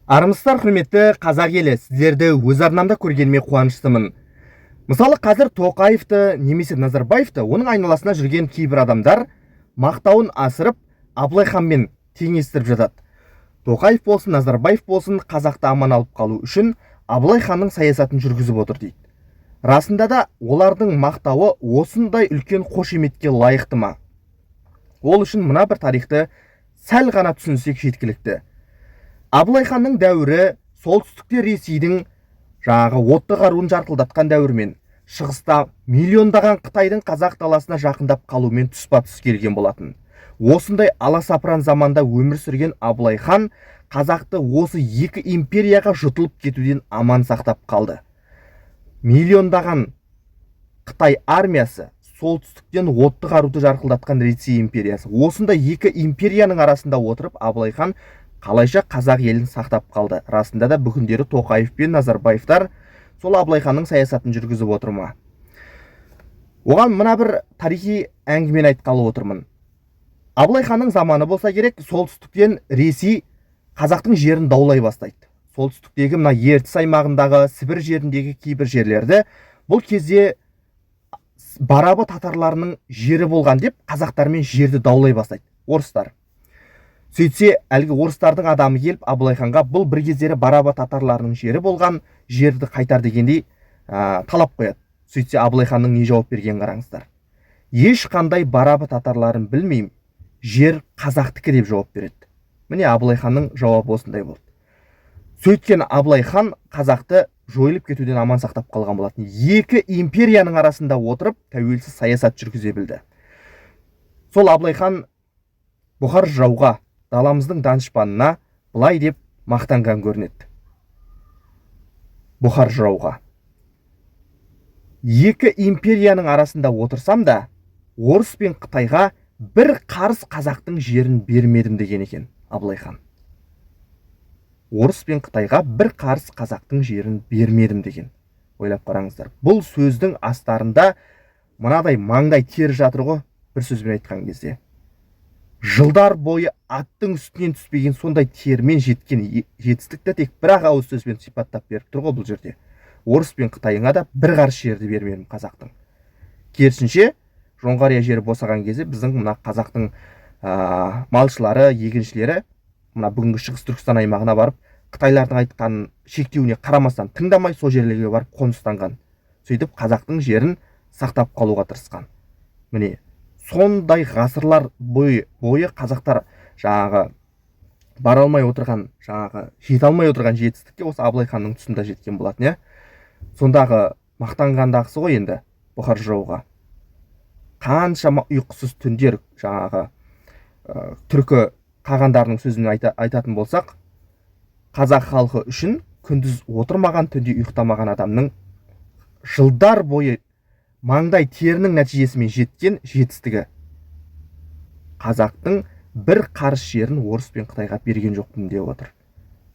Армысыздар, құрметті қазақ елі, сіздерді өз арнамда көргеніме қуаныштымын. Мысалы, қазір Тоқаевты немесе Назарбаевты, оның айналасына жүрген кейбір адамдар мақтауын асырып, Абылай ханмен теңестіріп жатады. Тоқаев болсын, Назарбаев болсын, қазақты аман алып қалу үшін Абылай ханның саясатын жүргізіп отыр дейді. Расында да олардың мақтауы осындай үлкен қошеметке лайықты ма? Ол үшін мына бір тарихты сәл ғана түсінсек жеткілікті. Абылай ханның дәуірі солтүстікте Ресейдің отты қаруын жартылдатқан дәуірмен, шығыста миллиондаған Қытайдың қазақ даласына жақындап қалумен тұспа-тұс келген болатын. Осындай аласапыран заманда өмір сүрген Абылай хан қазақты осы екі империяға жұтылып кетуден аман сақтап қалды. Миллиондаған Қытай армиясы, солтүстіктен отты қаруды жарқылдатқан Ресей империясы. Осындай екі империяның арасында отырып, Абылай хан қалайша қазақ елін сақтап қалды. Расында да бүгіндері Тоқаев пен Назарбаевтар сол Абылай ханның саясатын жүргізіп отыр ма? Оған мына бір тарихи әңгімені айтқалы отырмын. Абылай ханның заманы болса керек, солтүстіктен Ресей қазақтың жерін даулай бастайды. Солтүстіктегі мына Ертіс аймағындағы, Сібір жеріндегі кейбір жерлерді бұл кезде Барабы татарларының жері болған деп қазақтармен жерді даулай бастайды, орыстар. Сөйтсе, әлгі орыстардың адамы келіп Абылай ханға бұл бір кездері Бараба татарларының жері болған жерді қайтар дегендей талап қояды. Сөйтсе, Абылай ханның не жауап берген қараңыздар. Ешқандай Бараба татарларын білмеймін, жер қазақтікі деп жауап береді. Міне Абылай ханның жауабы осындай болды. Сөйткен Абылай хан қазақты жойылып кетуден аман сақтап қалған болатын. Екі империяның арасында отырып, тәуелсіз саясат жүргізе білді. Сол Абылай хан бұхар жырауға, даламыздың данышпанына былай деп мақтанған көрінеді. Бұхар жырауға: екі империяның арасында отырсам да, орыс пен Қытайға бір қарыс қазақтың жерін бермедім деген екен Абылай хан. Орыс пен Қытайға бір қарыс қазақтың жерін бермедім деген. Ойлап қараңыздар. Бұл сөздің астарында мынадай маңдай тер жатыр ғой, бір сөзбен айтқан кезде. Жылдар бойы аттың үстінен түспеген сондай термен жеткен жетістікті тек бір ауыз сөзбен сипаттап беріп тұр ғой бұл жерде. Орыс пен Қытайыңа да бір қарыс жерді бермедім қазақтың. Керісінше, Жоңғария жері босаған кезде біздің мына қазақтың малшылары, егіншілері мына бүгінгі шығыс Түркістан аймағына барып, Қытайлардың айтқан шектеуіне қарамастан тыңдамай сол жерлерге барып қоныстанған. Сөйтіп қазақтың жерін сақтап қалуға тырысқан. Міне, сондай ғасырлар бойы қазақтар бара алмай отырған, жете алмай отырған жетістікке осы Абылай ханның тұсында жеткен болатын, сондағы мақтанғандағысы ғой енді бұхар жырауға. Қаншама ұйқысыз түндер, түркі қағандарының сөзін айтатын болсақ, қазақ халқы үшін күндіз отырмаған, түнде ұйықтамаған адамның жылдар бойы маңдай терінің нәтижесімен жеткен жетістігі. Қазақтың бір қарыс жерін орыс пен Қытайға берген жоқпын деп отыр.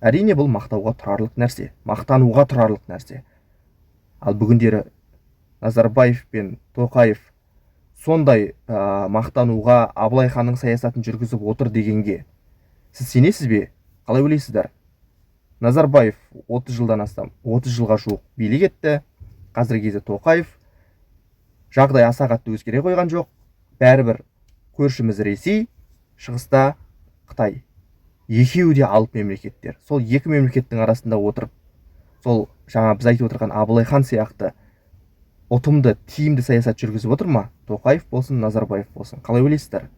Әрине бұл мақтауға тұрарлық нәрсе, мақтануға тұрарлық нәрсе. Ал бүгіндері Назарбаев пен Тоқаев сондай мақтануға Абылай ханның саясатын жүргізіп отыр дегенге сіз сенесіз бе? Қалай ойлайсыздар? Назарбаев 30 жылға жуық билік етті. Қазіргі кезде Тоқаев жағдай аса қатты өзгере қойған жоқ. Бәрібір көршіміз Ресей, шығыста Қытай. Екеуі де алып мемлекеттер. Сол екі мемлекеттің арасында отырып, сол біз айтып отырған Абылай хан сияқты ұтымды, тиімді саясат жүргізіп отыр ма? Тоқаев болсын, Назарбаев болсын. Қалай ойлайсыздар?